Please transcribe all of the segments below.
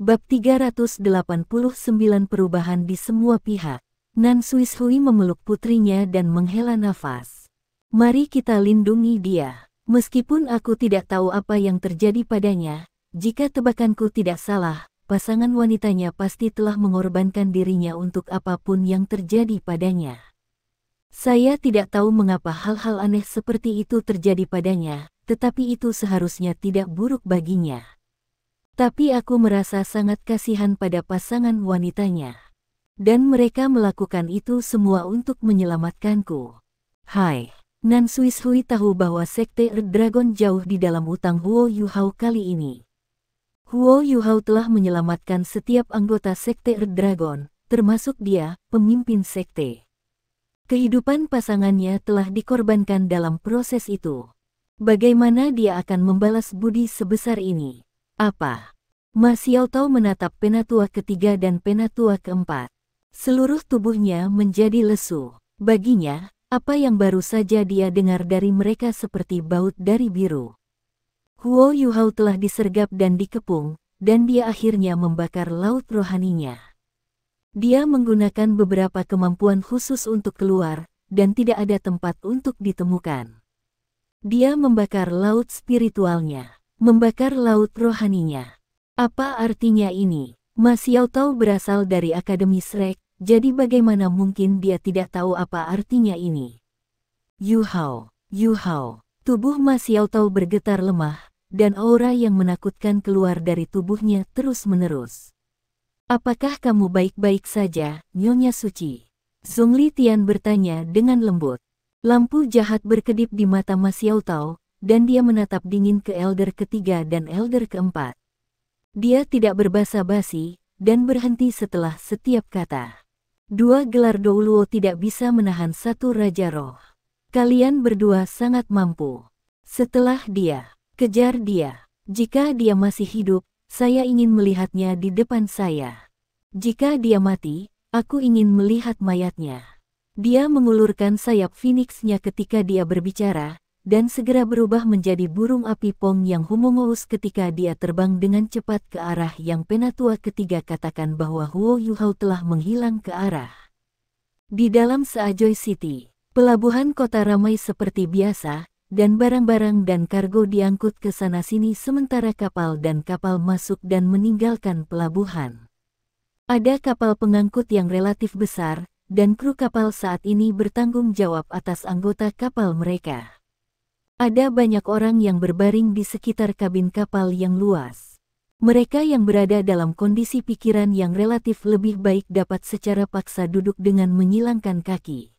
Bab 389 Perubahan di semua pihak. Nan Suishui memeluk putrinya dan menghela nafas. Mari kita lindungi dia. Meskipun aku tidak tahu apa yang terjadi padanya, jika tebakanku tidak salah, pasangan wanitanya pasti telah mengorbankan dirinya untuk apapun yang terjadi padanya. Saya tidak tahu mengapa hal-hal aneh seperti itu terjadi padanya, tetapi itu seharusnya tidak buruk baginya. Tapi aku merasa sangat kasihan pada pasangan wanitanya. Dan mereka melakukan itu semua untuk menyelamatkanku. Hai, Nan Suishui tahu bahwa Sekte Earth Dragon jauh di dalam utang Huo Yuhao kali ini. Huo Yuhao telah menyelamatkan setiap anggota Sekte Earth Dragon, termasuk dia, pemimpin sekte. Kehidupan pasangannya telah dikorbankan dalam proses itu. Bagaimana dia akan membalas budi sebesar ini? Apa? Ma Xiaotao menatap penatua ketiga dan penatua keempat. Seluruh tubuhnya menjadi lesu. Baginya, apa yang baru saja dia dengar dari mereka seperti baut dari biru. Huo Yuhao telah disergap dan dikepung, dan dia akhirnya membakar laut rohaninya. Dia menggunakan beberapa kemampuan khusus untuk keluar, dan tidak ada tempat untuk ditemukan. Dia membakar laut spiritualnya, membakar laut rohaninya. Apa artinya ini? Ma Xiaotao berasal dari Akademi Shrek, jadi bagaimana mungkin dia tidak tahu apa artinya ini? Yuhao, Yuhao. Tubuh Ma Xiaotao bergetar lemah, dan aura yang menakutkan keluar dari tubuhnya terus-menerus. Apakah kamu baik-baik saja, Nyonya Suci? Zhongli Tian bertanya dengan lembut. Lampu jahat berkedip di mata Ma Xiaotao, dan dia menatap dingin ke elder ketiga dan elder keempat. Dia tidak berbasa-basi, dan berhenti setelah setiap kata. Dua gelar Douluo tidak bisa menahan satu Raja Roh. Kalian berdua sangat mampu. Setelah dia, kejar dia. Jika dia masih hidup, saya ingin melihatnya di depan saya. Jika dia mati, aku ingin melihat mayatnya. Dia mengulurkan sayap Phoenix-nya ketika dia berbicara, dan segera berubah menjadi burung api Pong yang humongous ketika dia terbang dengan cepat ke arah yang penatua ketiga katakan bahwa Huo Yuhao telah menghilang ke arah. Di dalam Seajoy City, pelabuhan kota ramai seperti biasa, dan barang-barang dan kargo diangkut ke sana-sini sementara kapal dan kapal masuk dan meninggalkan pelabuhan. Ada kapal pengangkut yang relatif besar, dan kru kapal saat ini bertanggung jawab atas anggota kapal mereka. Ada banyak orang yang berbaring di sekitar kabin kapal yang luas. Mereka yang berada dalam kondisi pikiran yang relatif lebih baik dapat secara paksa duduk dengan menyilangkan kaki.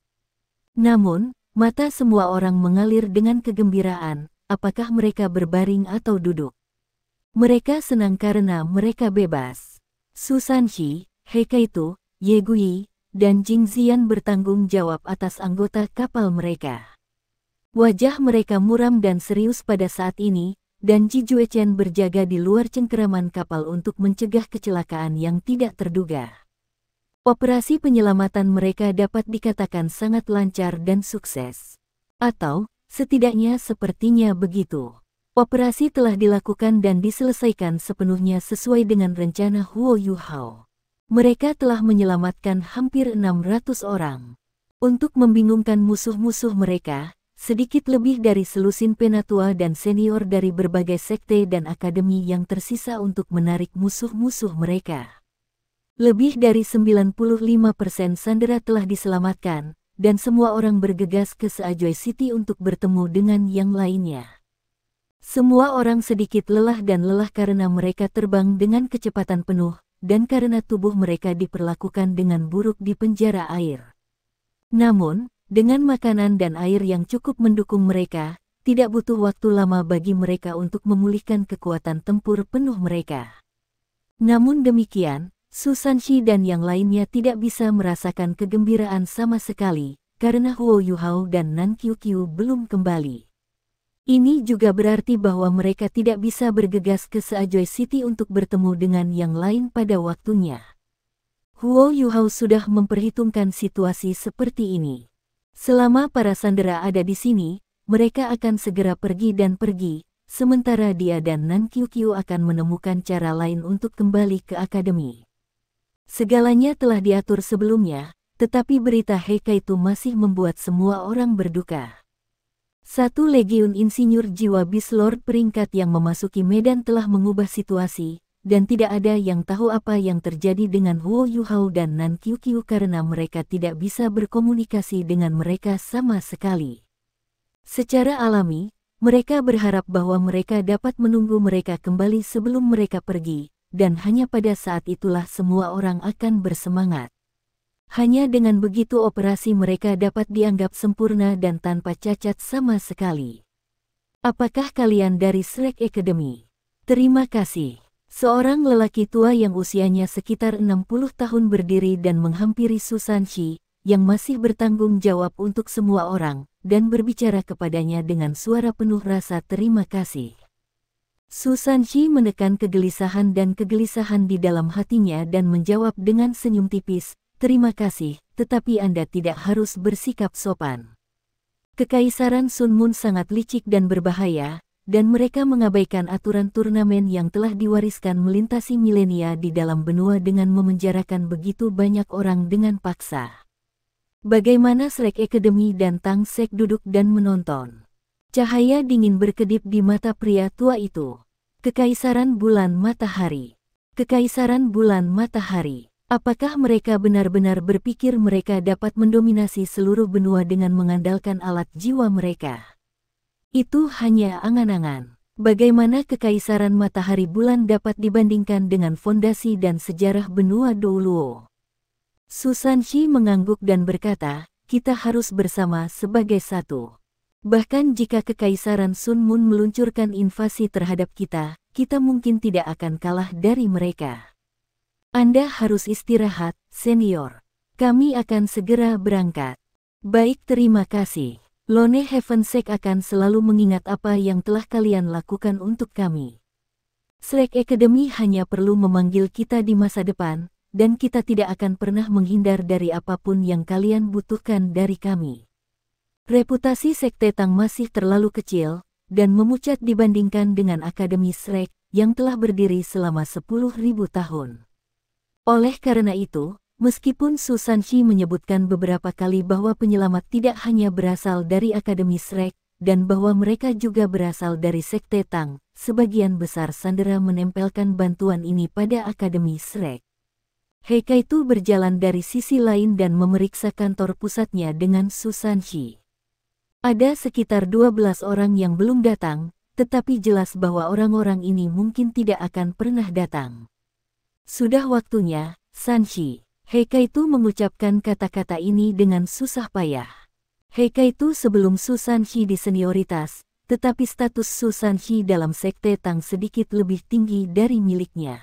Namun, mata semua orang mengalir dengan kegembiraan, apakah mereka berbaring atau duduk. Mereka senang karena mereka bebas. Su Sanxi, He Kaito, Ye Gui, dan Jing Zian bertanggung jawab atas anggota kapal mereka. Wajah mereka muram dan serius pada saat ini, dan Ji Juechen berjaga di luar cengkeraman kapal untuk mencegah kecelakaan yang tidak terduga. Operasi penyelamatan mereka dapat dikatakan sangat lancar dan sukses. Atau, setidaknya sepertinya begitu. Operasi telah dilakukan dan diselesaikan sepenuhnya sesuai dengan rencana Huo Yuhao. Mereka telah menyelamatkan hampir 600 orang. Untuk membingungkan musuh-musuh mereka, sedikit lebih dari selusin penatua dan senior dari berbagai sekte dan akademi yang tersisa untuk menarik musuh-musuh mereka. Lebih dari 95% sandera telah diselamatkan, dan semua orang bergegas ke Seajoy City untuk bertemu dengan yang lainnya. Semua orang sedikit lelah dan lelah karena mereka terbang dengan kecepatan penuh, dan karena tubuh mereka diperlakukan dengan buruk di penjara air. Namun, dengan makanan dan air yang cukup mendukung mereka, tidak butuh waktu lama bagi mereka untuk memulihkan kekuatan tempur penuh mereka. Namun demikian, Su Sanxi dan yang lainnya tidak bisa merasakan kegembiraan sama sekali, karena Huo Yuhao dan Nan Qiuqiu belum kembali. Ini juga berarti bahwa mereka tidak bisa bergegas ke Seajoy City untuk bertemu dengan yang lain pada waktunya. Huo Yuhao sudah memperhitungkan situasi seperti ini. Selama para sandera ada di sini, mereka akan segera pergi dan pergi, sementara dia dan Nan Qiuqiu akan menemukan cara lain untuk kembali ke akademi. Segalanya telah diatur sebelumnya, tetapi berita Heika itu masih membuat semua orang berduka. Satu legiun insinyur jiwa Beast Lord peringkat yang memasuki medan telah mengubah situasi, dan tidak ada yang tahu apa yang terjadi dengan Huo Yuhao dan Nan Qiuqiu karena mereka tidak bisa berkomunikasi dengan mereka sama sekali. Secara alami, mereka berharap bahwa mereka dapat menunggu mereka kembali sebelum mereka pergi, dan hanya pada saat itulah semua orang akan bersemangat. Hanya dengan begitu operasi mereka dapat dianggap sempurna dan tanpa cacat sama sekali. Apakah kalian dari Shrek Academy? Terima kasih. Seorang lelaki tua yang usianya sekitar 60 tahun berdiri dan menghampiri Susanshi, yang masih bertanggung jawab untuk semua orang, dan berbicara kepadanya dengan suara penuh rasa terima kasih. Susanshi menekan kegelisahan di dalam hatinya dan menjawab dengan senyum tipis, "Terima kasih, tetapi Anda tidak harus bersikap sopan." Kekaisaran Sun Moon sangat licik dan berbahaya, dan mereka mengabaikan aturan turnamen yang telah diwariskan melintasi milenia di dalam benua dengan memenjarakan begitu banyak orang dengan paksa. Bagaimana Shrek Academy dan Tang Sek duduk dan menonton. Cahaya dingin berkedip di mata pria tua itu. Kekaisaran bulan matahari. Kekaisaran bulan matahari. Apakah mereka benar-benar berpikir mereka dapat mendominasi seluruh benua dengan mengandalkan alat jiwa mereka? Itu hanya angan-angan. Bagaimana kekaisaran matahari bulan dapat dibandingkan dengan fondasi dan sejarah benua Douluo? Susanshi mengangguk dan berkata, "Kita harus bersama sebagai satu. Bahkan jika kekaisaran Sun Moon meluncurkan invasi terhadap kita, kita mungkin tidak akan kalah dari mereka. Anda harus istirahat, senior. Kami akan segera berangkat." "Baik, terima kasih. Lone Heavensek akan selalu mengingat apa yang telah kalian lakukan untuk kami. Shrek Academy hanya perlu memanggil kita di masa depan, dan kita tidak akan pernah menghindar dari apapun yang kalian butuhkan dari kami." Reputasi Sekte Tang masih terlalu kecil, dan memucat dibandingkan dengan Akademi Shrek, yang telah berdiri selama 10.000 tahun. Oleh karena itu, meskipun Susanshi menyebutkan beberapa kali bahwa penyelamat tidak hanya berasal dari Akademi Shrek, dan bahwa mereka juga berasal dari Sekte Tang, sebagian besar sandera menempelkan bantuan ini pada Akademi Shrek. Heika itu berjalan dari sisi lain dan memeriksa kantor pusatnya dengan Susanshi. Ada sekitar 12 orang yang belum datang, tetapi jelas bahwa orang-orang ini mungkin tidak akan pernah datang. "Sudah waktunya, Sanshi." Heika itu mengucapkan kata-kata ini dengan susah payah. Heika itu sebelum Susanshi di senioritas, tetapi status Susanshi dalam Sekte Tang sedikit lebih tinggi dari miliknya.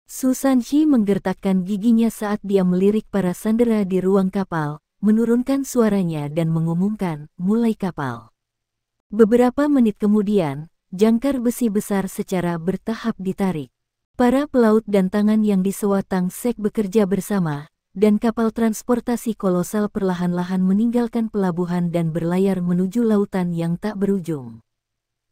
Susanshi menggertakkan giginya saat dia melirik para sandera di ruang kapal, menurunkan suaranya dan mengumumkan, "Mulai kapal." Beberapa menit kemudian, jangkar besi besar secara bertahap ditarik. Para pelaut dan tangan yang disewa Tang Sek bekerja bersama, dan kapal transportasi kolosal perlahan-lahan meninggalkan pelabuhan dan berlayar menuju lautan yang tak berujung.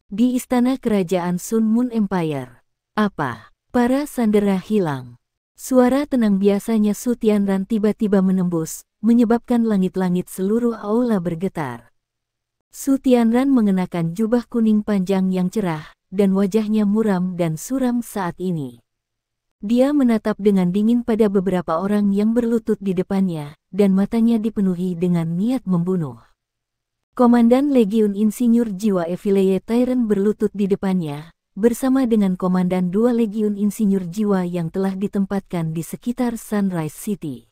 Di istana kerajaan Sun Moon Empire. "Apa? Para sandera hilang." Suara tenang biasanya Su Tianran tiba-tiba menembus, menyebabkan langit-langit seluruh aula bergetar. Su Tianran mengenakan jubah kuning panjang yang cerah, dan wajahnya muram dan suram saat ini. Dia menatap dengan dingin pada beberapa orang yang berlutut di depannya, dan matanya dipenuhi dengan niat membunuh. Komandan Legiun Insinyur Jiwa Evileye Tyrant berlutut di depannya, bersama dengan Komandan 2 Legiun Insinyur Jiwa yang telah ditempatkan di sekitar Sunrise City.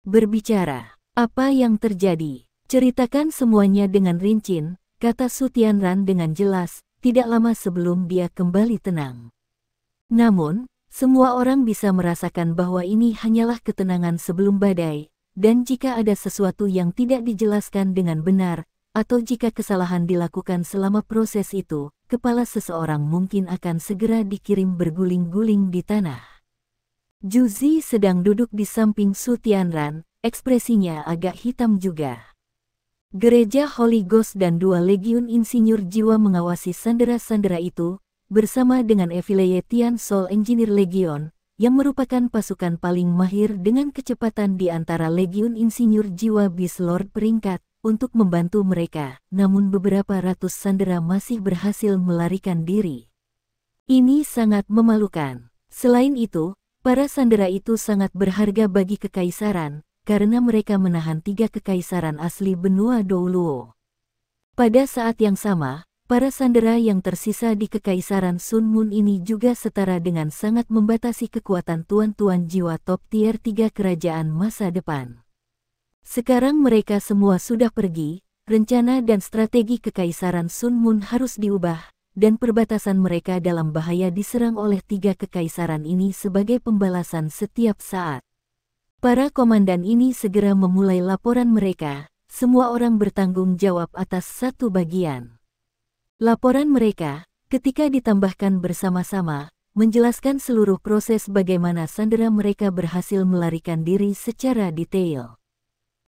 Berbicara, "Apa yang terjadi? Ceritakan semuanya dengan rinci," kata Su Tianran dengan jelas, tidak lama sebelum dia kembali tenang. Namun, semua orang bisa merasakan bahwa ini hanyalah ketenangan sebelum badai, dan jika ada sesuatu yang tidak dijelaskan dengan benar, atau jika kesalahan dilakukan selama proses itu, kepala seseorang mungkin akan segera dikirim berguling-guling di tanah. Juzi sedang duduk di samping Su Tianran, ekspresinya agak hitam juga. Gereja Holy Ghost dan 2 Legiun Insinyur Jiwa mengawasi sandera-sandera itu, bersama dengan Affiliation Soul Engineer Legion, yang merupakan pasukan paling mahir dengan kecepatan di antara Legiun Insinyur Jiwa Beast Lord peringkat, untuk membantu mereka, namun beberapa ratus sandera masih berhasil melarikan diri. Ini sangat memalukan. Selain itu, para sandera itu sangat berharga bagi kekaisaran, karena mereka menahan 3 kekaisaran asli benua Douluo. Pada saat yang sama, para sandera yang tersisa di kekaisaran Sun Moon ini juga setara dengan sangat membatasi kekuatan tuan-tuan jiwa top tier 3 kerajaan masa depan. Sekarang mereka semua sudah pergi, rencana dan strategi kekaisaran Sun Moon harus diubah, dan perbatasan mereka dalam bahaya diserang oleh 3 kekaisaran ini sebagai pembalasan setiap saat. Para komandan ini segera memulai laporan mereka, semua orang bertanggung jawab atas satu bagian. Laporan mereka, ketika ditambahkan bersama-sama, menjelaskan seluruh proses bagaimana sandera mereka berhasil melarikan diri secara detail.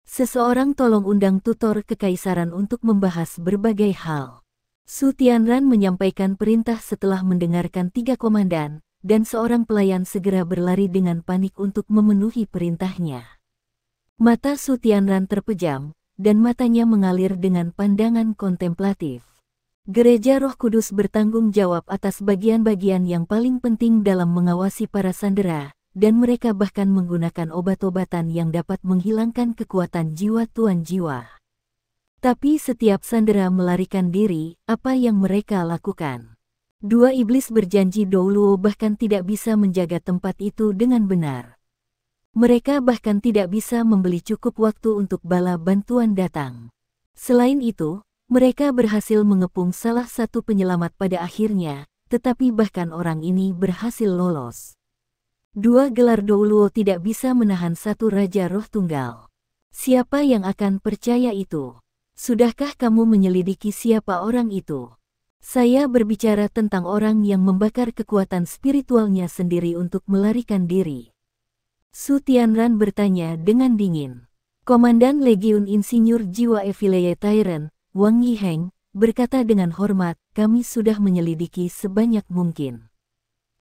Seseorang tolong undang tutor kekaisaran untuk membahas berbagai hal. Su Tianran menyampaikan perintah setelah mendengarkan 3 komandan, dan seorang pelayan segera berlari dengan panik untuk memenuhi perintahnya. Mata Su Tianran terpejam, dan matanya mengalir dengan pandangan kontemplatif. Gereja Roh Kudus bertanggung jawab atas bagian-bagian yang paling penting dalam mengawasi para sandera, dan mereka bahkan menggunakan obat-obatan yang dapat menghilangkan kekuatan jiwa tuan jiwa. Tapi setiap sandera melarikan diri, apa yang mereka lakukan? 2 iblis berjanji Douluo bahkan tidak bisa menjaga tempat itu dengan benar. Mereka bahkan tidak bisa membeli cukup waktu untuk bala bantuan datang. Selain itu, mereka berhasil mengepung salah satu penyelamat pada akhirnya, tetapi bahkan orang ini berhasil lolos. 2 gelar Douluo tidak bisa menahan satu Raja Roh Tunggal. Siapa yang akan percaya itu? Sudahkah kamu menyelidiki siapa orang itu? Saya berbicara tentang orang yang membakar kekuatan spiritualnya sendiri untuk melarikan diri. Su Tianran bertanya dengan dingin. Komandan Legiun Insinyur Jiwa Affiliation, Wang Yiheng, berkata dengan hormat, kami sudah menyelidiki sebanyak mungkin.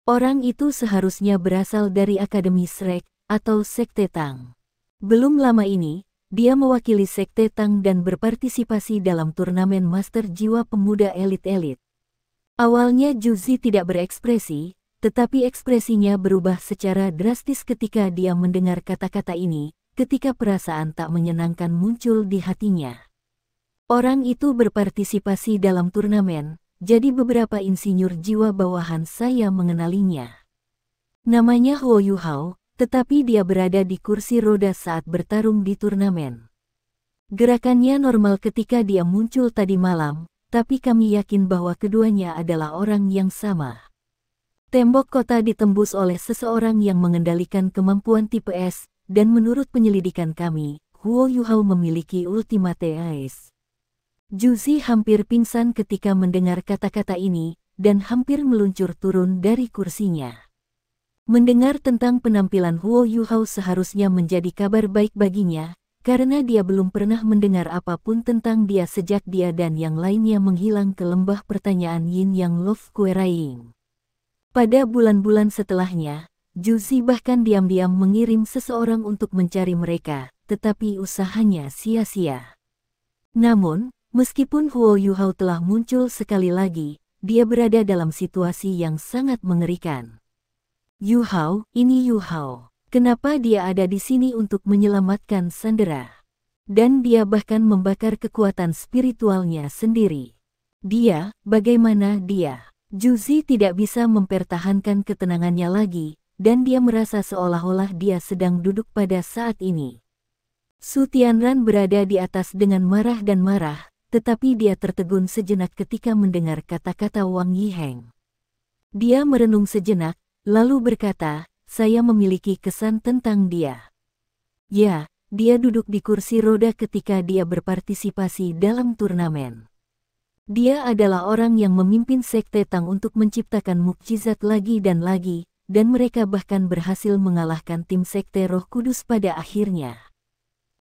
Orang itu seharusnya berasal dari Akademi Shrek, atau Sekte Tang. Belum lama ini, dia mewakili Sekte Tang dan berpartisipasi dalam turnamen Master Jiwa Pemuda Elit-Elit. Awalnya Juzi tidak berekspresi, tetapi ekspresinya berubah secara drastis ketika dia mendengar kata-kata ini, ketika perasaan tak menyenangkan muncul di hatinya. Orang itu berpartisipasi dalam turnamen, jadi beberapa insinyur jiwa bawahan saya mengenalinya. Namanya Huo Yuhao, tetapi dia berada di kursi roda saat bertarung di turnamen. Gerakannya normal ketika dia muncul tadi malam, tapi kami yakin bahwa keduanya adalah orang yang sama. Tembok kota ditembus oleh seseorang yang mengendalikan kemampuan tipe S, dan menurut penyelidikan kami, Huo Yuhao memiliki Ultimate Ace. Juzi hampir pingsan ketika mendengar kata-kata ini, dan hampir meluncur turun dari kursinya. Mendengar tentang penampilan Huo Yuhao seharusnya menjadi kabar baik baginya, karena dia belum pernah mendengar apapun tentang dia sejak dia dan yang lainnya menghilang ke lembah pertanyaan Yin Yang Love Kueraing. Pada bulan-bulan setelahnya, Juzi bahkan diam-diam mengirim seseorang untuk mencari mereka, tetapi usahanya sia-sia. Namun, meskipun Huo Yuhao telah muncul sekali lagi, dia berada dalam situasi yang sangat mengerikan. Yuhao, ini Yuhao. Kenapa dia ada di sini untuk menyelamatkan sandera? Dan dia bahkan membakar kekuatan spiritualnya sendiri. Dia, bagaimana dia? Juzi tidak bisa mempertahankan ketenangannya lagi, dan dia merasa seolah-olah dia sedang duduk pada saat ini. Su Tianran berada di atas dengan marah dan marah, tetapi dia tertegun sejenak ketika mendengar kata-kata Wang Yiheng. Dia merenung sejenak, lalu berkata, saya memiliki kesan tentang dia. Ya, dia duduk di kursi roda ketika dia berpartisipasi dalam turnamen. Dia adalah orang yang memimpin Sekte Tang untuk menciptakan mukjizat lagi, dan mereka bahkan berhasil mengalahkan tim Sekte Roh Kudus pada akhirnya.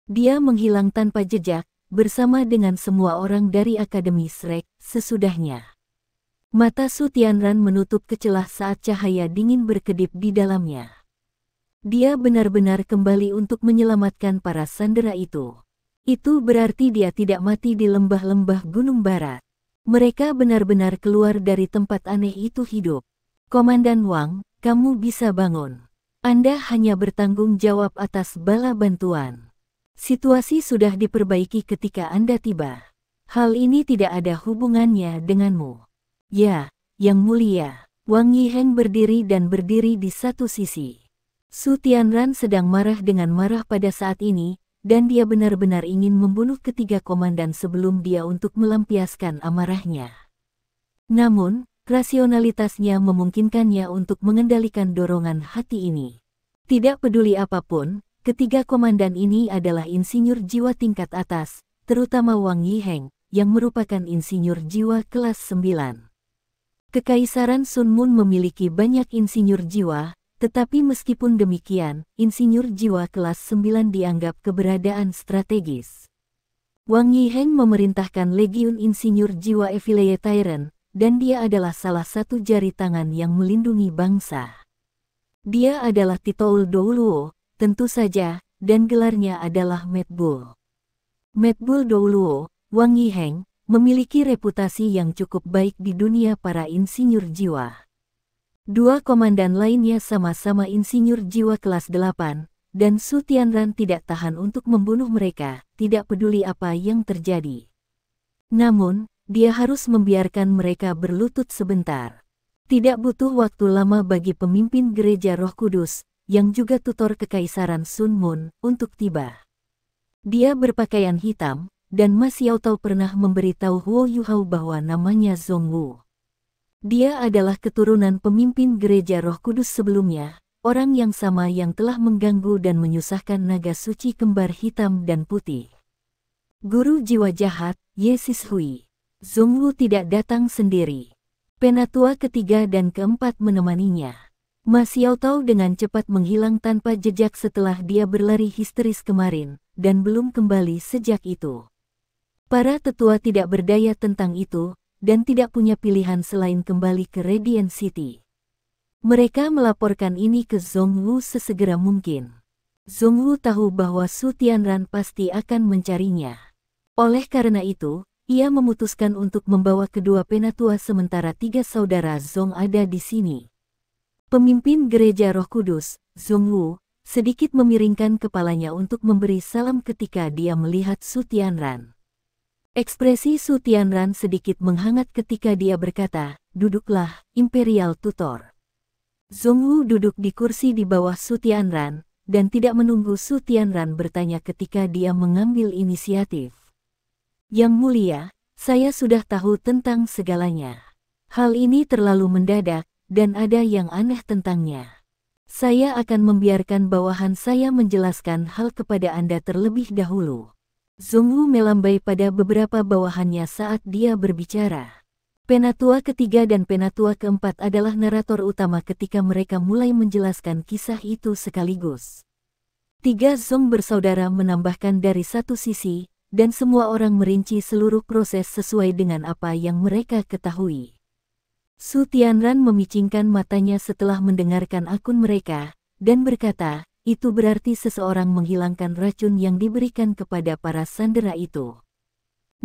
Dia menghilang tanpa jejak, bersama dengan semua orang dari Akademi Shrek sesudahnya. Mata Su Tianran menutup kecelah saat cahaya dingin berkedip di dalamnya. Dia benar-benar kembali untuk menyelamatkan para sandera itu. Itu berarti dia tidak mati di lembah-lembah Gunung Barat. Mereka benar-benar keluar dari tempat aneh itu hidup. Komandan Wang, kamu bisa bangun. Anda hanya bertanggung jawab atas bala bantuan. Situasi sudah diperbaiki ketika Anda tiba. Hal ini tidak ada hubungannya denganmu. Ya, Yang Mulia. Wang Yiheng berdiri dan berdiri di satu sisi. Su Tianran sedang marah dengan marah pada saat ini, dan dia benar-benar ingin membunuh ketiga komandan sebelum dia untuk melampiaskan amarahnya. Namun, rasionalitasnya memungkinkannya untuk mengendalikan dorongan hati ini. Tidak peduli apapun, ketiga komandan ini adalah insinyur jiwa tingkat atas, terutama Wang Yiheng, yang merupakan insinyur jiwa kelas 9. Kekaisaran Sun Moon memiliki banyak insinyur jiwa, tetapi meskipun demikian, insinyur jiwa kelas 9 dianggap keberadaan strategis. Wang Yiheng memerintahkan Legiun Insinyur Jiwa Evilaye Tyrant, dan dia adalah salah satu jari tangan yang melindungi bangsa. Dia adalah Titoul Douluo, tentu saja, dan gelarnya adalah Mad Bull. Mad Bull Douluo, Wang Yiheng, memiliki reputasi yang cukup baik di dunia para insinyur jiwa. Dua komandan lainnya sama-sama insinyur jiwa kelas 8, dan Su Tianran tidak tahan untuk membunuh mereka, tidak peduli apa yang terjadi. Namun, dia harus membiarkan mereka berlutut sebentar. Tidak butuh waktu lama bagi pemimpin Gereja Roh Kudus, yang juga tutor Kekaisaran Sun Moon, untuk tiba. Dia berpakaian hitam, dan Ma Xiaotao pernah memberitahu Huo Yuhao bahwa namanya Zhongwu. Dia adalah keturunan pemimpin Gereja Roh Kudus sebelumnya, orang yang sama yang telah mengganggu dan menyusahkan naga suci kembar hitam dan putih. Guru jiwa jahat, Ye Sishui. Zhongwu tidak datang sendiri. Penatua ketiga dan keempat menemaninya. Ma Xiaotao dengan cepat menghilang tanpa jejak setelah dia berlari histeris kemarin, dan belum kembali sejak itu. Para tetua tidak berdaya tentang itu, dan tidak punya pilihan selain kembali ke Radiant City. Mereka melaporkan ini ke Zhongwu sesegera mungkin. Zhongwu tahu bahwa Su Tianran pasti akan mencarinya. Oleh karena itu, ia memutuskan untuk membawa kedua penatua sementara tiga saudara Zhong ada di sini. Pemimpin Gereja Roh Kudus, Zhongwu, sedikit memiringkan kepalanya untuk memberi salam ketika dia melihat Su Tianran. Ekspresi Su Tianran sedikit menghangat ketika dia berkata, "Duduklah, Imperial Tutor." Zhongwu duduk di kursi di bawah Su Tianran, dan tidak menunggu Su Tianran bertanya ketika dia mengambil inisiatif. "Yang Mulia, saya sudah tahu tentang segalanya. Hal ini terlalu mendadak, dan ada yang aneh tentangnya. Saya akan membiarkan bawahan saya menjelaskan hal kepada Anda terlebih dahulu." Zhongwu melambai pada beberapa bawahannya saat dia berbicara. Penatua ketiga dan penatua keempat adalah narator utama ketika mereka mulai menjelaskan kisah itu sekaligus. Tiga Zhong bersaudara menambahkan dari satu sisi, dan semua orang merinci seluruh proses sesuai dengan apa yang mereka ketahui. Su Tianran memicingkan matanya setelah mendengarkan akun mereka, dan berkata, "Itu berarti seseorang menghilangkan racun yang diberikan kepada para sandera itu.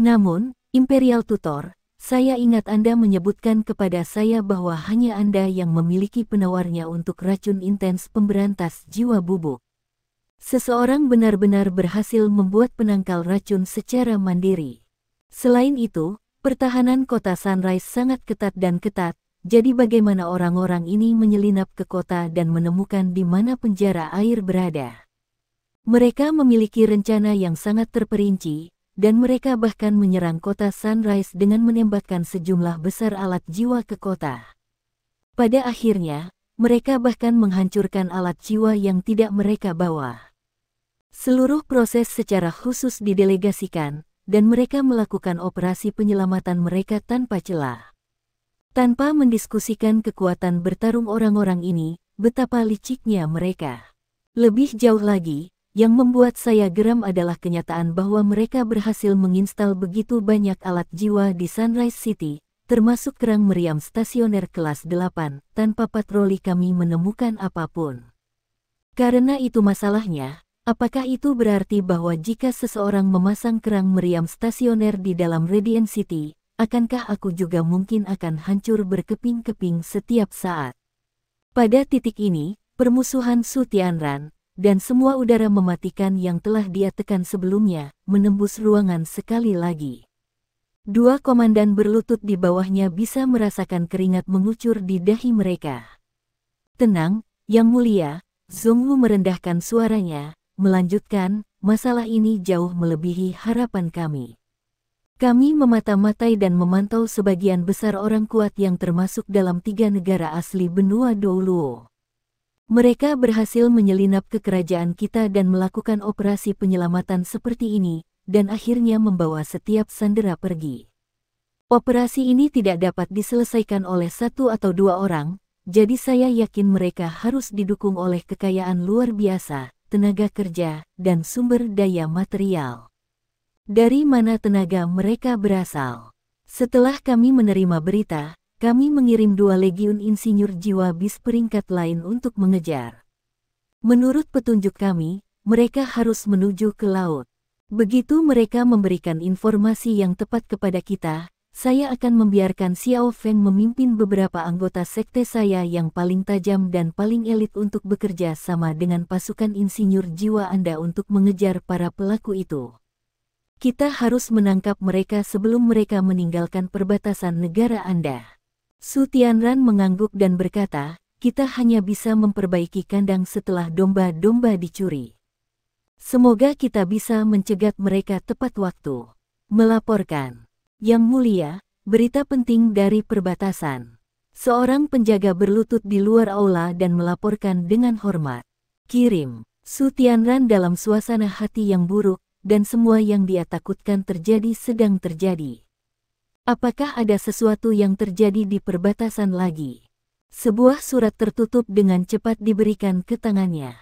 Namun, Imperial Tutor, saya ingat Anda menyebutkan kepada saya bahwa hanya Anda yang memiliki penawarnya untuk racun intens pemberantas jiwa bubuk. Seseorang benar-benar berhasil membuat penangkal racun secara mandiri. Selain itu, pertahanan kota Sunrise sangat ketat dan ketat, jadi bagaimana orang-orang ini menyelinap ke kota dan menemukan di mana penjara air berada? Mereka memiliki rencana yang sangat terperinci, dan mereka bahkan menyerang kota Sunrise dengan menembakkan sejumlah besar alat jiwa ke kota. Pada akhirnya, mereka bahkan menghancurkan alat jiwa yang tidak mereka bawa. Seluruh proses secara khusus didelegasikan, dan mereka melakukan operasi penyelamatan mereka tanpa celah. Tanpa mendiskusikan kekuatan bertarung orang-orang ini, betapa liciknya mereka. Lebih jauh lagi, yang membuat saya geram adalah kenyataan bahwa mereka berhasil menginstal begitu banyak alat jiwa di Sunrise City, termasuk kerang meriam stasioner kelas 8, tanpa patroli kami menemukan apapun. Karena itu masalahnya, apakah itu berarti bahwa jika seseorang memasang kerang meriam stasioner di dalam Radiant City, akankah aku juga mungkin akan hancur berkeping-keping setiap saat? Pada titik ini, permusuhan Su Tianran, dan semua udara mematikan yang telah dia tekan sebelumnya, menembus ruangan sekali lagi. Dua komandan berlutut di bawahnya bisa merasakan keringat mengucur di dahi mereka. Tenang, Yang Mulia, Zhongwu merendahkan suaranya, melanjutkan, masalah ini jauh melebihi harapan kami. Kami memata-matai dan memantau sebagian besar orang kuat yang termasuk dalam 3 negara asli benua Douluo. Mereka berhasil menyelinap ke kerajaan kita dan melakukan operasi penyelamatan seperti ini, dan akhirnya membawa setiap sandera pergi. Operasi ini tidak dapat diselesaikan oleh 1 atau 2 orang, jadi saya yakin mereka harus didukung oleh kekayaan luar biasa, tenaga kerja, dan sumber daya material. Dari mana tenaga mereka berasal? Setelah kami menerima berita, kami mengirim 2 legiun insinyur jiwa bis peringkat lain untuk mengejar. Menurut petunjuk kami, mereka harus menuju ke laut. Begitu mereka memberikan informasi yang tepat kepada kita, saya akan membiarkan Xiao Feng memimpin beberapa anggota sekte saya yang paling tajam dan paling elit untuk bekerja sama dengan pasukan insinyur jiwa Anda untuk mengejar para pelaku itu. Kita harus menangkap mereka sebelum mereka meninggalkan perbatasan negara Anda. Su Tianran mengangguk dan berkata, kita hanya bisa memperbaiki kandang setelah domba-domba dicuri. Semoga kita bisa mencegat mereka tepat waktu. Melaporkan. Yang Mulia, berita penting dari perbatasan. Seorang penjaga berlutut di luar aula dan melaporkan dengan hormat. Kirim. Su Tianran dalam suasana hati yang buruk, dan semua yang dia takutkan terjadi sedang terjadi. Apakah ada sesuatu yang terjadi di perbatasan lagi? Sebuah surat tertutup dengan cepat diberikan ke tangannya.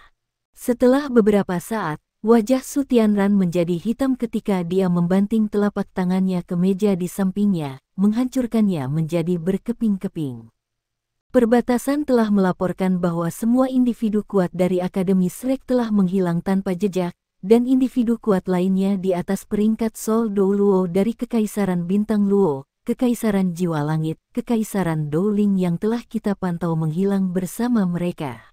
Setelah beberapa saat, wajah Su Tianran menjadi hitam ketika dia membanting telapak tangannya ke meja di sampingnya, menghancurkannya menjadi berkeping-keping. Perbatasan telah melaporkan bahwa semua individu kuat dari Akademi Shrek telah menghilang tanpa jejak, dan individu kuat lainnya di atas peringkat Sol Douluo dari Kekaisaran Bintang Luo, Kekaisaran Jiwa Langit, Kekaisaran Douling yang telah kita pantau menghilang bersama mereka.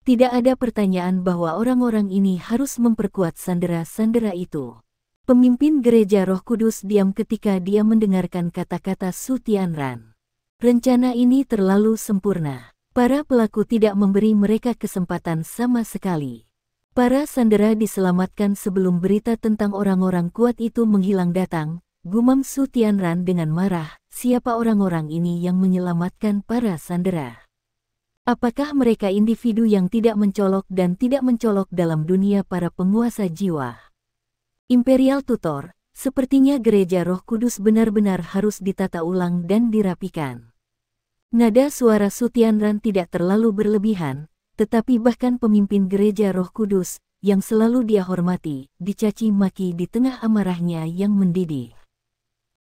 Tidak ada pertanyaan bahwa orang-orang ini harus memperkuat sandera-sandera itu. Pemimpin Gereja Roh Kudus diam ketika dia mendengarkan kata-kata Su Tianran. Rencana ini terlalu sempurna. Para pelaku tidak memberi mereka kesempatan sama sekali. Para sandera diselamatkan sebelum berita tentang orang-orang kuat itu menghilang datang, gumam Su Tianran dengan marah, siapa orang-orang ini yang menyelamatkan para sandera? Apakah mereka individu yang tidak mencolok dan tidak mencolok dalam dunia para penguasa jiwa? Imperial Tutor, sepertinya Gereja Roh Kudus benar-benar harus ditata ulang dan dirapikan. Nada suara Su Tianran tidak terlalu berlebihan, tetapi bahkan pemimpin Gereja Roh Kudus, yang selalu dia hormati, dicaci maki di tengah amarahnya yang mendidih.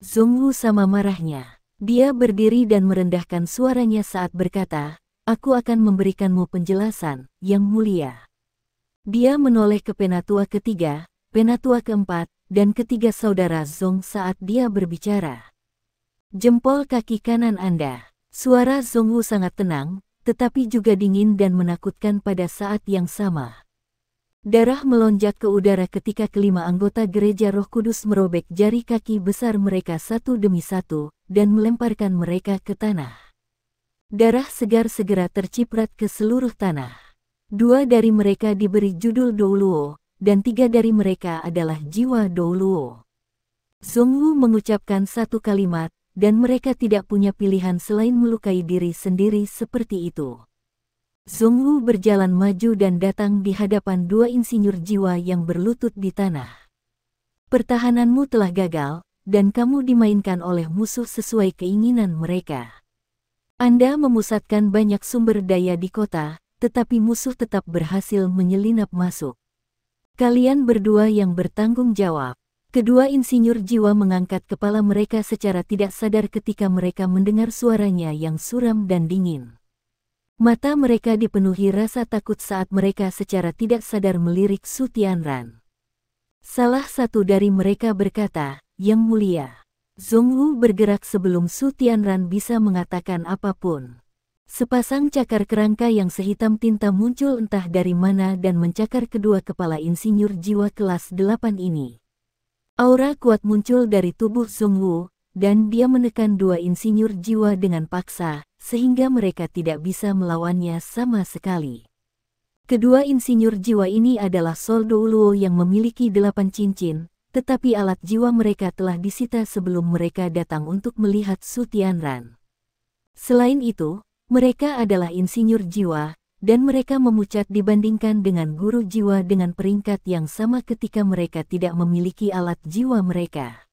Zhongwu sama marahnya. Dia berdiri dan merendahkan suaranya saat berkata, aku akan memberikanmu penjelasan, Yang Mulia. Dia menoleh ke penatua ketiga, penatua keempat, dan ketiga saudara Zhong saat dia berbicara. Jempol kaki kanan Anda. Suara Zhongwu sangat tenang, tetapi juga dingin dan menakutkan pada saat yang sama. Darah melonjak ke udara ketika kelima anggota Gereja Roh Kudus merobek jari kaki besar mereka satu demi satu, dan melemparkan mereka ke tanah. Darah segar segera terciprat ke seluruh tanah. 2 dari mereka diberi judul Douluo, dan 3 dari mereka adalah jiwa Douluo. Zhongwu mengucapkan satu kalimat, dan mereka tidak punya pilihan selain melukai diri sendiri seperti itu. Zhongwu berjalan maju dan datang di hadapan 2 insinyur jiwa yang berlutut di tanah. Pertahananmu telah gagal, dan kamu dimainkan oleh musuh sesuai keinginan mereka. Anda memusatkan banyak sumber daya di kota, tetapi musuh tetap berhasil menyelinap masuk. Kalian berdua yang bertanggung jawab. Kedua insinyur jiwa mengangkat kepala mereka secara tidak sadar ketika mereka mendengar suaranya yang suram dan dingin. Mata mereka dipenuhi rasa takut saat mereka secara tidak sadar melirik Su Tianran. Salah satu dari mereka berkata, "Yang mulia." Zhongwu bergerak sebelum Su Tianran bisa mengatakan apapun. Sepasang cakar kerangka yang sehitam tinta muncul entah dari mana dan mencakar kedua kepala insinyur jiwa kelas 8 ini. Aura kuat muncul dari tubuh Zhongwu, dan dia menekan dua insinyur jiwa dengan paksa, sehingga mereka tidak bisa melawannya sama sekali. Kedua insinyur jiwa ini adalah Soldo Luo yang memiliki 8 cincin, tetapi alat jiwa mereka telah disita sebelum mereka datang untuk melihat Su Tianran. Selain itu, mereka adalah insinyur jiwa, dan mereka memucat dibandingkan dengan guru jiwa dengan peringkat yang sama ketika mereka tidak memiliki alat jiwa mereka.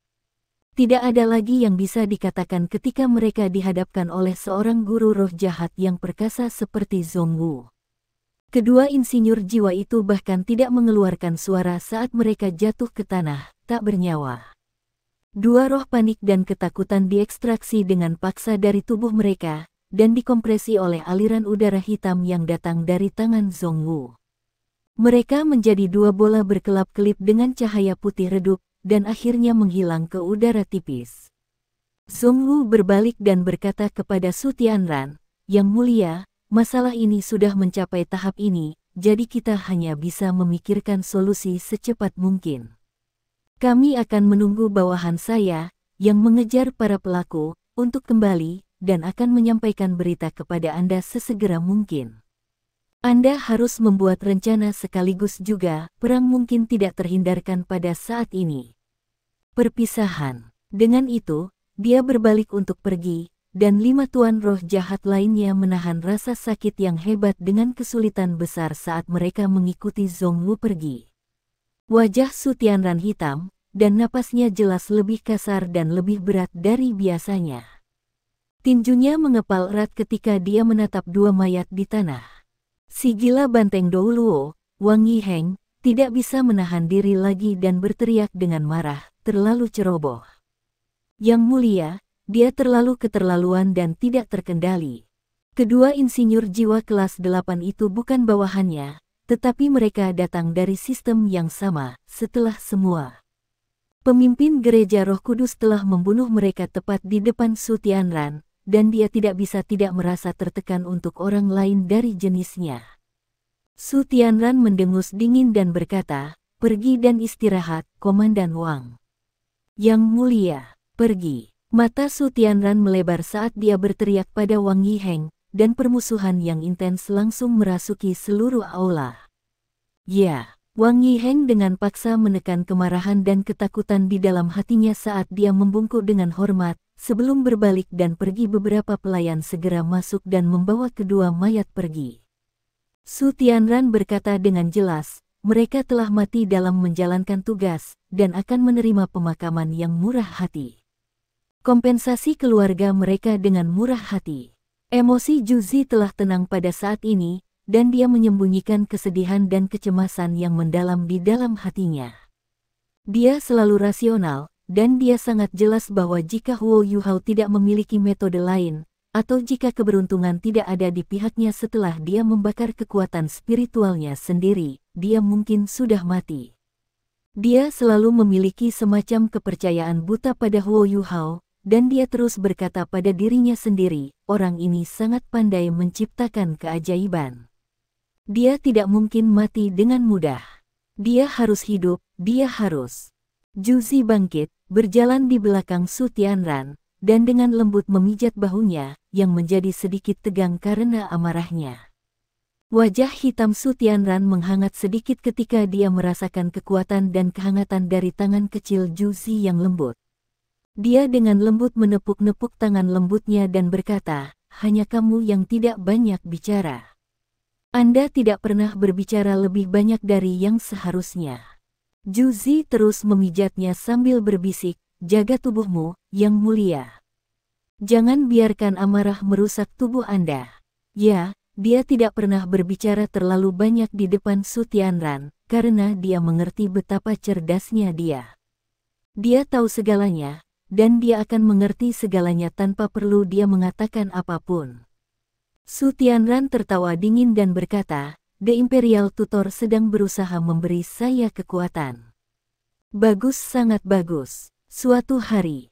Tidak ada lagi yang bisa dikatakan ketika mereka dihadapkan oleh seorang guru roh jahat yang perkasa seperti Zhongwu. Kedua insinyur jiwa itu bahkan tidak mengeluarkan suara saat mereka jatuh ke tanah, tak bernyawa. Dua roh panik dan ketakutan diekstraksi dengan paksa dari tubuh mereka, dan dikompresi oleh aliran udara hitam yang datang dari tangan Zhongwu. Mereka menjadi dua bola berkelap-kelip dengan cahaya putih redup, dan akhirnya menghilang ke udara tipis. Zhongwu berbalik dan berkata kepada Su Tianran, "Yang mulia, masalah ini sudah mencapai tahap ini, jadi kita hanya bisa memikirkan solusi secepat mungkin. Kami akan menunggu bawahan saya, yang mengejar para pelaku, untuk kembali, dan akan menyampaikan berita kepada Anda sesegera mungkin. Anda harus membuat rencana sekaligus juga, perang mungkin tidak terhindarkan pada saat ini." Perpisahan. Dengan itu, dia berbalik untuk pergi, dan 5 tuan roh jahat lainnya menahan rasa sakit yang hebat dengan kesulitan besar saat mereka mengikuti Zhongwu pergi. Wajah Su Tianran hitam, dan napasnya jelas lebih kasar dan lebih berat dari biasanya. Tinjunya mengepal erat ketika dia menatap dua mayat di tanah. Si gila banteng Dou Luo, Wang Yiheng, tidak bisa menahan diri lagi dan berteriak dengan marah, terlalu ceroboh. Yang mulia, dia terlalu keterlaluan dan tidak terkendali. Kedua insinyur jiwa kelas 8 itu bukan bawahannya, tetapi mereka datang dari sistem yang sama. Setelah semua, pemimpin gereja Roh Kudus telah membunuh mereka tepat di depan Su Tianran, dan dia tidak bisa tidak merasa tertekan untuk orang lain dari jenisnya. Su Tianran mendengus dingin dan berkata, "Pergi dan istirahat, Komandan Wang." "Yang mulia, pergi." Mata Su Tianran melebar saat dia berteriak pada Wang Yiheng, dan permusuhan yang intens langsung merasuki seluruh aula. "Ya." Wang Yiheng dengan paksa menekan kemarahan dan ketakutan di dalam hatinya saat dia membungkuk dengan hormat, sebelum berbalik dan pergi. Beberapa pelayan segera masuk dan membawa kedua mayat pergi. Su Tianran berkata dengan jelas, mereka telah mati dalam menjalankan tugas, dan akan menerima pemakaman yang murah hati. Kompensasi keluarga mereka dengan murah hati. Emosi Juzi telah tenang pada saat ini, dan dia menyembunyikan kesedihan dan kecemasan yang mendalam di dalam hatinya. Dia selalu rasional, dan dia sangat jelas bahwa jika Huo Yuhao tidak memiliki metode lain, atau jika keberuntungan tidak ada di pihaknya setelah dia membakar kekuatan spiritualnya sendiri, dia mungkin sudah mati. Dia selalu memiliki semacam kepercayaan buta pada Huo Yuhao, dan dia terus berkata pada dirinya sendiri, orang ini sangat pandai menciptakan keajaiban. Dia tidak mungkin mati dengan mudah. Dia harus hidup, dia harus. Juzi bangkit, berjalan di belakang Su Tianran, dan dengan lembut memijat bahunya, yang menjadi sedikit tegang karena amarahnya. Wajah hitam Su Tianran menghangat sedikit ketika dia merasakan kekuatan dan kehangatan dari tangan kecil Juzi yang lembut. Dia dengan lembut menepuk-nepuk tangan lembutnya dan berkata, "Hanya kamu yang tidak banyak bicara. Anda tidak pernah berbicara lebih banyak dari yang seharusnya." Juzi terus memijatnya sambil berbisik, "Jaga tubuhmu, yang mulia. Jangan biarkan amarah merusak tubuh Anda." Ya, dia tidak pernah berbicara terlalu banyak di depan Su Tianran, karena dia mengerti betapa cerdasnya dia. Dia tahu segalanya, dan dia akan mengerti segalanya tanpa perlu dia mengatakan apapun. Su Tianran tertawa dingin dan berkata, The Imperial Tutor sedang berusaha memberi saya kekuatan. Bagus, sangat bagus. Suatu hari,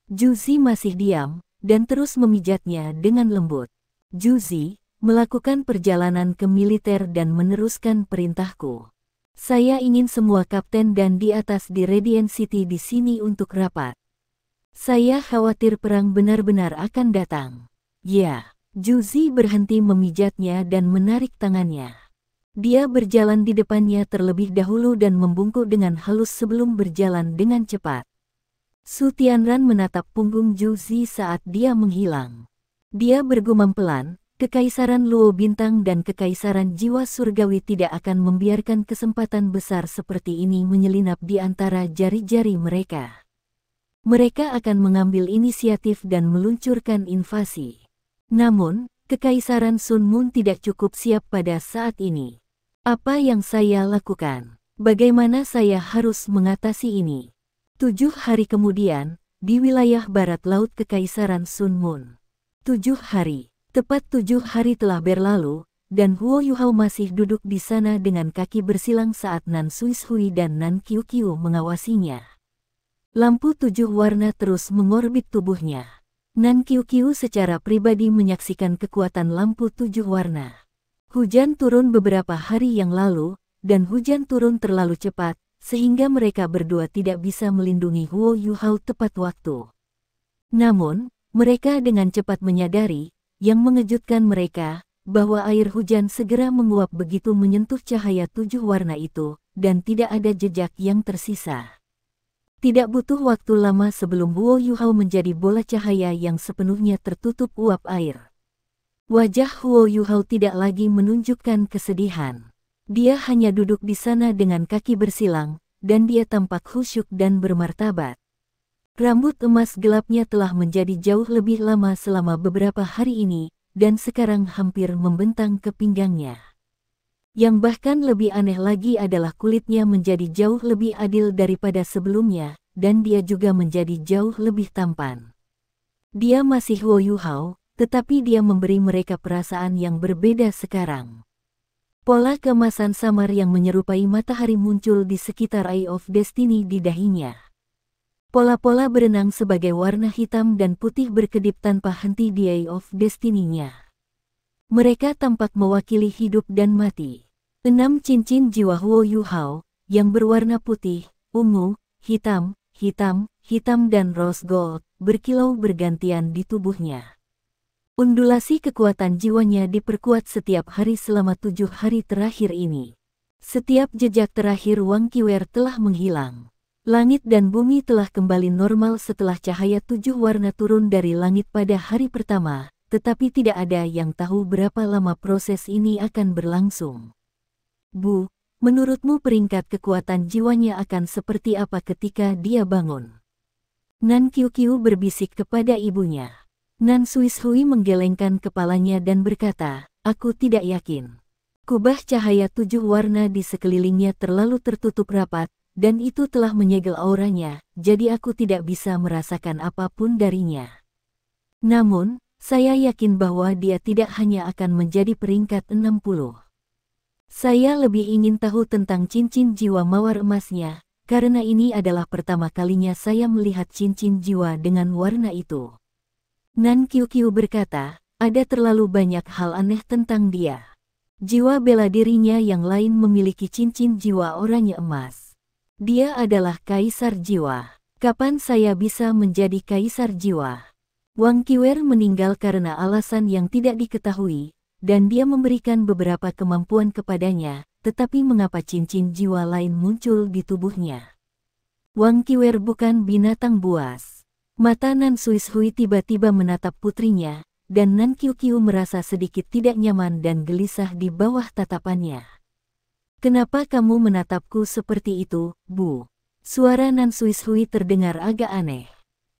Juzi masih diam, dan terus memijatnya dengan lembut. Juzi, melakukan perjalanan ke militer dan meneruskan perintahku. Saya ingin semua kapten dan di atas di Radiant City di sini untuk rapat. Saya khawatir perang benar-benar akan datang. Ya, Juzi berhenti memijatnya dan menarik tangannya. Dia berjalan di depannya terlebih dahulu dan membungkuk dengan halus sebelum berjalan dengan cepat. Su Tianran menatap punggung Juzi saat dia menghilang. Dia bergumam pelan, Kekaisaran Luo Bintang dan Kekaisaran Jiwa Surgawi tidak akan membiarkan kesempatan besar seperti ini menyelinap di antara jari-jari mereka. Mereka akan mengambil inisiatif dan meluncurkan invasi. Namun, Kekaisaran Sun Moon tidak cukup siap pada saat ini. Apa yang saya lakukan? Bagaimana saya harus mengatasi ini? 7 hari kemudian, di wilayah barat laut Kekaisaran Sun Moon. 7 hari. Tepat 7 hari telah berlalu, dan Huo Yuhao masih duduk di sana dengan kaki bersilang saat Nan Suishui dan Nan Qiuqiu mengawasinya. Lampu 7 warna terus mengorbit tubuhnya. Nan Qiuqiu secara pribadi menyaksikan kekuatan lampu 7 warna. Hujan turun beberapa hari yang lalu, dan hujan turun terlalu cepat, sehingga mereka berdua tidak bisa melindungi Huo Yuhao tepat waktu. Namun, mereka dengan cepat menyadari, yang mengejutkan mereka, bahwa air hujan segera menguap begitu menyentuh cahaya 7 warna itu, dan tidak ada jejak yang tersisa. Tidak butuh waktu lama sebelum Huo Yuhao menjadi bola cahaya yang sepenuhnya tertutup uap air. Wajah Huo Yuhao tidak lagi menunjukkan kesedihan. Dia hanya duduk di sana dengan kaki bersilang, dan dia tampak khusyuk dan bermartabat. Rambut emas gelapnya telah menjadi jauh lebih lama selama beberapa hari ini, dan sekarang hampir membentang ke pinggangnya. Yang bahkan lebih aneh lagi adalah kulitnya menjadi jauh lebih adil daripada sebelumnya, dan dia juga menjadi jauh lebih tampan. Dia masih Huo Yuhao, tetapi dia memberi mereka perasaan yang berbeda sekarang. Pola keemasan samar yang menyerupai matahari muncul di sekitar Eye of Destiny di dahinya. Pola-pola berenang sebagai warna hitam dan putih berkedip tanpa henti di Eye of Destiny-nya. Mereka tampak mewakili hidup dan mati. 6 cincin jiwa Huo Yuhao, yang berwarna putih, ungu, hitam, hitam dan rose gold, berkilau bergantian di tubuhnya. Undulasi kekuatan jiwanya diperkuat setiap hari selama 7 hari terakhir ini. Setiap jejak terakhir Wang Qiwer telah menghilang. Langit dan bumi telah kembali normal setelah cahaya 7 warna turun dari langit pada hari pertama, tetapi tidak ada yang tahu berapa lama proses ini akan berlangsung. Bu, menurutmu peringkat kekuatan jiwanya akan seperti apa ketika dia bangun? Nan Qiuqiu berbisik kepada ibunya. Nan Suishui menggelengkan kepalanya dan berkata, aku tidak yakin. Kubah cahaya 7 warna di sekelilingnya terlalu tertutup rapat, dan itu telah menyegel auranya, jadi aku tidak bisa merasakan apapun darinya. Namun, saya yakin bahwa dia tidak hanya akan menjadi peringkat 60. Saya lebih ingin tahu tentang cincin jiwa mawar emasnya, karena ini adalah pertama kalinya saya melihat cincin jiwa dengan warna itu. Nan Qiuqiu berkata, ada terlalu banyak hal aneh tentang dia. Jiwa bela dirinya yang lain memiliki cincin jiwa oranye emas. Dia adalah kaisar jiwa. Kapan saya bisa menjadi kaisar jiwa? Wang Qiwer meninggal karena alasan yang tidak diketahui, dan dia memberikan beberapa kemampuan kepadanya, tetapi mengapa cincin jiwa lain muncul di tubuhnya? Wang Qiwer bukan binatang buas. Mata Nan Suishui tiba-tiba menatap putrinya, dan Nan Qiuqiu merasa sedikit tidak nyaman dan gelisah di bawah tatapannya. Kenapa kamu menatapku seperti itu, Bu? Suara Nan Suishui terdengar agak aneh.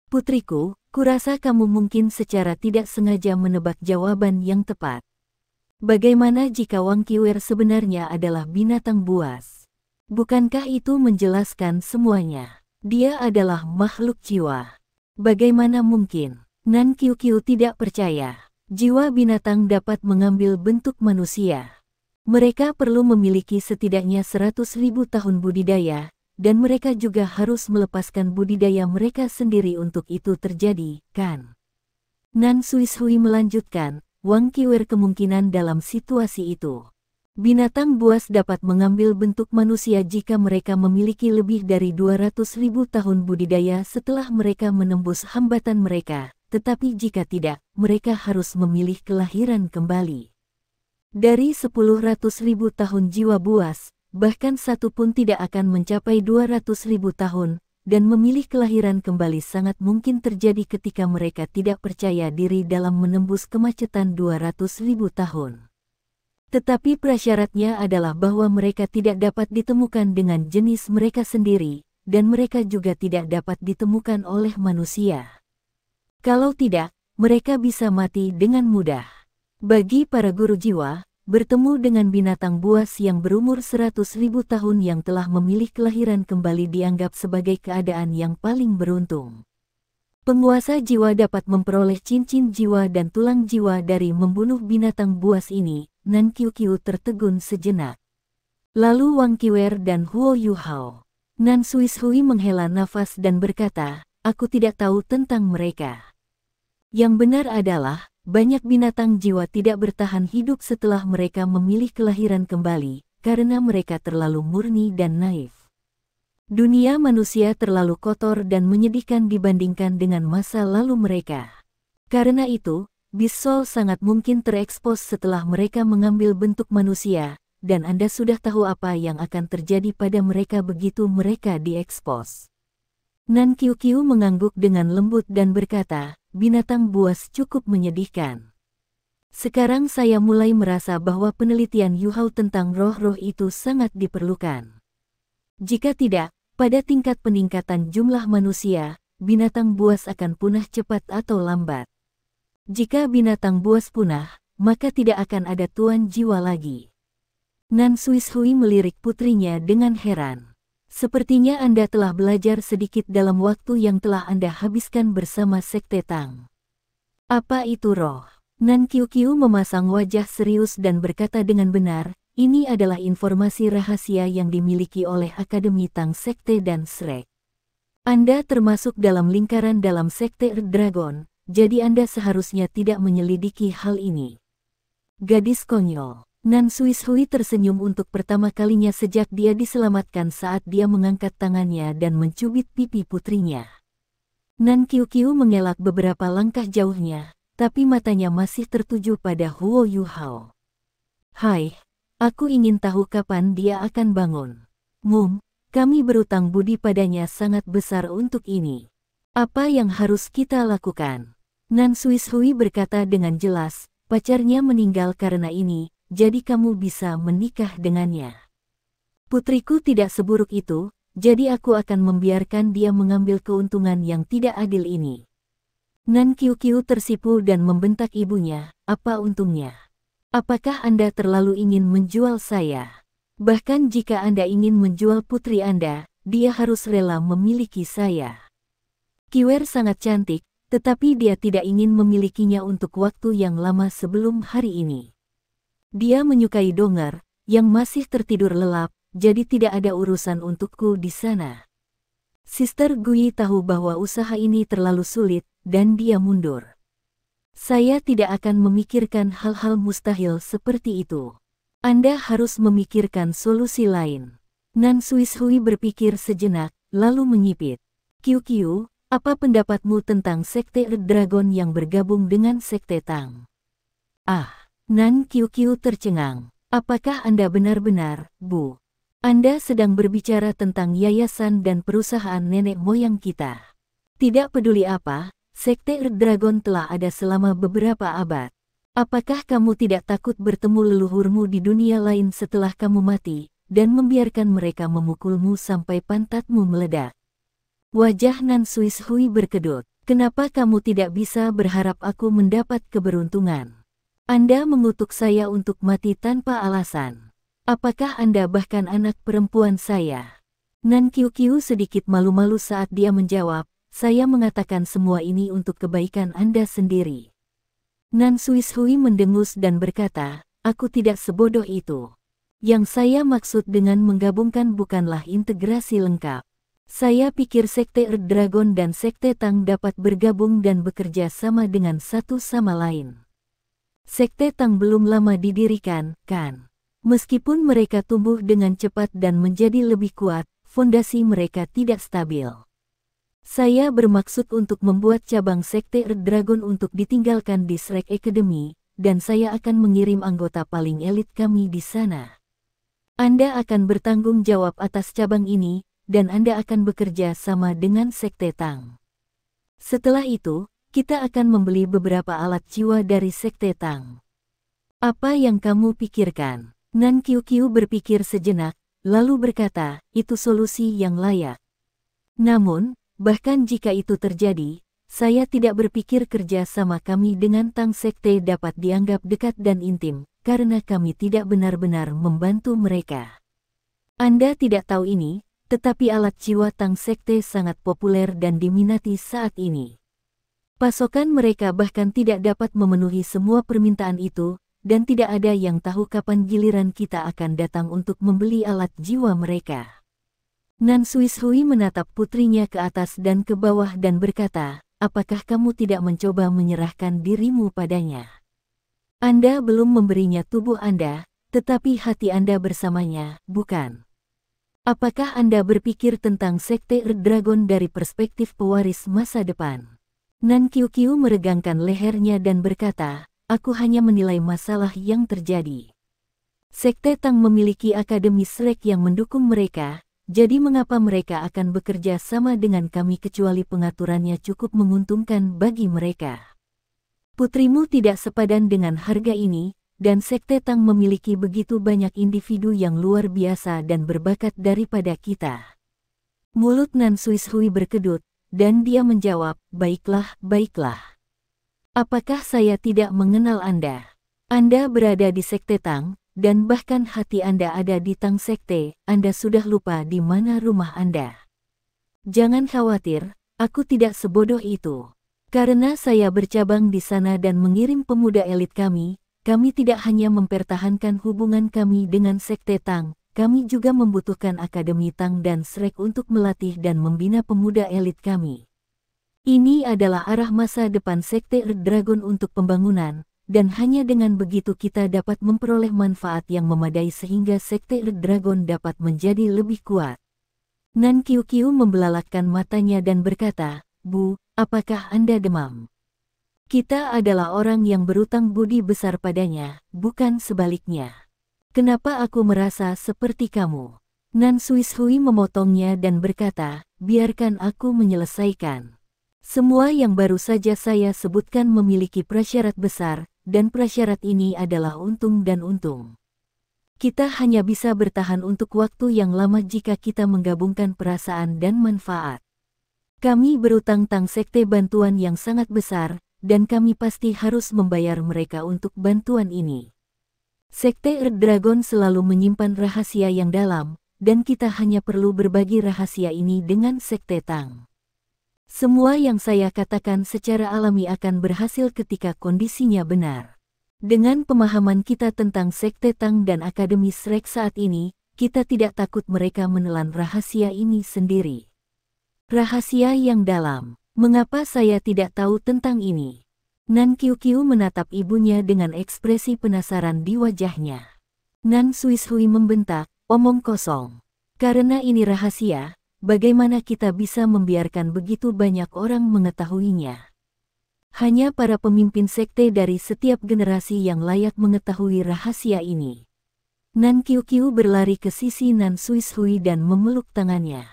Putriku, kurasa kamu mungkin secara tidak sengaja menebak jawaban yang tepat. Bagaimana jika Wang Qiwer sebenarnya adalah binatang buas? Bukankah itu menjelaskan semuanya? Dia adalah makhluk jiwa. Bagaimana mungkin? Nan Qiuqiu tidak percaya. Jiwa binatang dapat mengambil bentuk manusia. Mereka perlu memiliki setidaknya 100.000 tahun budidaya, dan mereka juga harus melepaskan budidaya mereka sendiri untuk itu terjadi, kan? Nan Suishui melanjutkan, Wang Qiwer kemungkinan dalam situasi itu. Binatang buas dapat mengambil bentuk manusia jika mereka memiliki lebih dari 200.000 tahun budidaya setelah mereka menembus hambatan mereka, tetapi jika tidak, mereka harus memilih kelahiran kembali. Dari 100.000 tahun jiwa buas, bahkan satu pun tidak akan mencapai 200.000 tahun, dan memilih kelahiran kembali sangat mungkin terjadi ketika mereka tidak percaya diri dalam menembus kemacetan 200.000 tahun. Tetapi prasyaratnya adalah bahwa mereka tidak dapat ditemukan dengan jenis mereka sendiri, dan mereka juga tidak dapat ditemukan oleh manusia. Kalau tidak, mereka bisa mati dengan mudah. Bagi para guru jiwa, bertemu dengan binatang buas yang berumur 100.000 tahun yang telah memilih kelahiran kembali dianggap sebagai keadaan yang paling beruntung. Penguasa jiwa dapat memperoleh cincin jiwa dan tulang jiwa dari membunuh binatang buas ini. Nan Qiuqiu tertegun sejenak. Lalu Wang Qiwer dan Huo Yuhao. Nan Suishui menghela nafas dan berkata, aku tidak tahu tentang mereka. Yang benar adalah, banyak binatang jiwa tidak bertahan hidup setelah mereka memilih kelahiran kembali, karena mereka terlalu murni dan naif. Dunia manusia terlalu kotor dan menyedihkan dibandingkan dengan masa lalu mereka. Karena itu, Beast Soul sangat mungkin terekspos setelah mereka mengambil bentuk manusia, dan Anda sudah tahu apa yang akan terjadi pada mereka begitu mereka diekspos. Nan Qiuqiu mengangguk dengan lembut dan berkata, binatang buas cukup menyedihkan. Sekarang saya mulai merasa bahwa penelitian Yuhao tentang roh-roh itu sangat diperlukan. Jika tidak, pada tingkat peningkatan jumlah manusia, binatang buas akan punah cepat atau lambat. Jika binatang buas punah, maka tidak akan ada tuan jiwa lagi. Nan Suishui melirik putrinya dengan heran. Sepertinya Anda telah belajar sedikit dalam waktu yang telah Anda habiskan bersama Sekte Tang. Apa itu roh? Nan Qiuqiu memasang wajah serius dan berkata dengan benar, ini adalah informasi rahasia yang dimiliki oleh Akademi Tang Sekte dan Shrek. Anda termasuk dalam lingkaran dalam Sekte Red Dragon. Jadi Anda seharusnya tidak menyelidiki hal ini. Gadis konyol. Nan Suishui tersenyum untuk pertama kalinya sejak dia diselamatkan saat dia mengangkat tangannya dan mencubit pipi putrinya. Nan Qiuqiu mengelak beberapa langkah jauhnya, tapi matanya masih tertuju pada Huo Yuhao. Hai, aku ingin tahu kapan dia akan bangun. Kami berutang budi padanya sangat besar untuk ini. Apa yang harus kita lakukan? Nan Suishui berkata dengan jelas, pacarnya meninggal karena ini, jadi kamu bisa menikah dengannya. Putriku tidak seburuk itu, jadi aku akan membiarkan dia mengambil keuntungan yang tidak adil ini. Nan Qiuqiu tersipu dan membentak ibunya, apa untungnya? Apakah Anda terlalu ingin menjual saya? Bahkan jika Anda ingin menjual putri Anda, dia harus rela memiliki saya. Qiwer sangat cantik, tetapi dia tidak ingin memilikinya untuk waktu yang lama sebelum hari ini. Dia menyukai Dong'er, yang masih tertidur lelap, jadi tidak ada urusan untukku di sana. Sister Gui tahu bahwa usaha ini terlalu sulit, dan dia mundur. Saya tidak akan memikirkan hal-hal mustahil seperti itu. Anda harus memikirkan solusi lain. Nan Suishui berpikir sejenak, lalu menyipit. Qiuqiu, apa pendapatmu tentang Sekte Red Dragon yang bergabung dengan Sekte Tang? Nan Qiuqiu tercengang. Apakah Anda benar-benar, Bu? Anda sedang berbicara tentang yayasan dan perusahaan nenek moyang kita. Tidak peduli apa, Sekte Red Dragon telah ada selama beberapa abad. Apakah kamu tidak takut bertemu leluhurmu di dunia lain setelah kamu mati, dan membiarkan mereka memukulmu sampai pantatmu meledak? Wajah Nan Suishui berkedut. Kenapa kamu tidak bisa berharap aku mendapat keberuntungan? Anda mengutuk saya untuk mati tanpa alasan. Apakah Anda bahkan anak perempuan saya? Nan Qiuqiu sedikit malu-malu saat dia menjawab, saya mengatakan semua ini untuk kebaikan Anda sendiri. Nan Suishui mendengus dan berkata, aku tidak sebodoh itu. Yang saya maksud dengan menggabungkan bukanlah integrasi lengkap. Saya pikir Sekte Earth Dragon dan Sekte Tang dapat bergabung dan bekerja sama dengan satu sama lain. Sekte Tang belum lama didirikan, kan? Meskipun mereka tumbuh dengan cepat dan menjadi lebih kuat, fondasi mereka tidak stabil. Saya bermaksud untuk membuat cabang Sekte Earth Dragon untuk ditinggalkan di Shrek Academy, dan saya akan mengirim anggota paling elit kami di sana. Anda akan bertanggung jawab atas cabang ini, dan Anda akan bekerja sama dengan Sekte Tang. Setelah itu, kita akan membeli beberapa alat jiwa dari Sekte Tang. Apa yang kamu pikirkan? Nan Qiuqiu berpikir sejenak, lalu berkata, itu solusi yang layak. Namun, bahkan jika itu terjadi, saya tidak berpikir kerja sama kami dengan Tang Sekte dapat dianggap dekat dan intim, karena kami tidak benar-benar membantu mereka. Anda tidak tahu ini, tetapi alat jiwa Tang Sekte sangat populer dan diminati saat ini. Pasokan mereka bahkan tidak dapat memenuhi semua permintaan itu, dan tidak ada yang tahu kapan giliran kita akan datang untuk membeli alat jiwa mereka. Nan Suishui menatap putrinya ke atas dan ke bawah dan berkata, apakah kamu tidak mencoba menyerahkan dirimu padanya? Anda belum memberinya tubuh Anda, tetapi hati Anda bersamanya, bukan? Apakah Anda berpikir tentang Sekte Earth Dragon dari perspektif pewaris masa depan? Nan Qiuqiu meregangkan lehernya dan berkata, aku hanya menilai masalah yang terjadi. Sekte Tang memiliki akademi Shrek yang mendukung mereka, jadi mengapa mereka akan bekerja sama dengan kami kecuali pengaturannya cukup menguntungkan bagi mereka? Putrimu tidak sepadan dengan harga ini, dan Sekte Tang memiliki begitu banyak individu yang luar biasa dan berbakat daripada kita. Mulut Nan Suishui berkedut, dan dia menjawab, baiklah, baiklah. Apakah saya tidak mengenal Anda? Anda berada di Sekte Tang, dan bahkan hati Anda ada di Tang Sekte, Anda sudah lupa di mana rumah Anda. Jangan khawatir, aku tidak sebodoh itu. Karena saya bercabang di sana dan mengirim pemuda elit kami tidak hanya mempertahankan hubungan kami dengan Sekte Tang, kami juga membutuhkan Akademi Tang dan Shrek untuk melatih dan membina pemuda elit kami. Ini adalah arah masa depan Sekte Earth Dragon untuk pembangunan, dan hanya dengan begitu kita dapat memperoleh manfaat yang memadai sehingga Sekte Earth Dragon dapat menjadi lebih kuat. Nan Qiuqiu membelalakkan matanya dan berkata, Bu, apakah Anda demam? Kita adalah orang yang berutang budi besar padanya, bukan sebaliknya. Kenapa aku merasa seperti kamu? Nan Suishui memotongnya dan berkata, biarkan aku menyelesaikan. Semua yang baru saja saya sebutkan memiliki prasyarat besar, dan prasyarat ini adalah untung dan untung. Kita hanya bisa bertahan untuk waktu yang lama jika kita menggabungkan perasaan dan manfaat. Kami berutang Tang Sekte bantuan yang sangat besar, dan kami pasti harus membayar mereka untuk bantuan ini. Sekte Earth Dragon selalu menyimpan rahasia yang dalam, dan kita hanya perlu berbagi rahasia ini dengan Sekte Tang. Semua yang saya katakan secara alami akan berhasil ketika kondisinya benar. Dengan pemahaman kita tentang Sekte Tang dan Akademi Shrek saat ini, kita tidak takut mereka menelan rahasia ini sendiri. Rahasia yang dalam. Mengapa saya tidak tahu tentang ini? Nan Qiuqiu menatap ibunya dengan ekspresi penasaran di wajahnya. Nan Suishui membentak, omong kosong. Karena ini rahasia, bagaimana kita bisa membiarkan begitu banyak orang mengetahuinya? Hanya para pemimpin sekte dari setiap generasi yang layak mengetahui rahasia ini. Nan Qiuqiu berlari ke sisi Nan Suishui dan memeluk tangannya.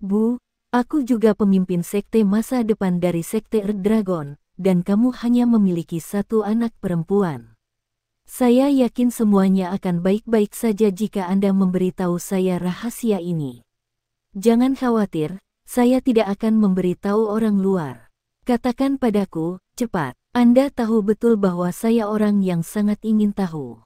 Bu, aku juga pemimpin sekte masa depan dari Sekte Earth Dragon, dan kamu hanya memiliki satu anak perempuan. Saya yakin semuanya akan baik-baik saja jika Anda memberitahu saya rahasia ini. Jangan khawatir, saya tidak akan memberitahu orang luar. Katakan padaku, cepat. Anda tahu betul bahwa saya orang yang sangat ingin tahu.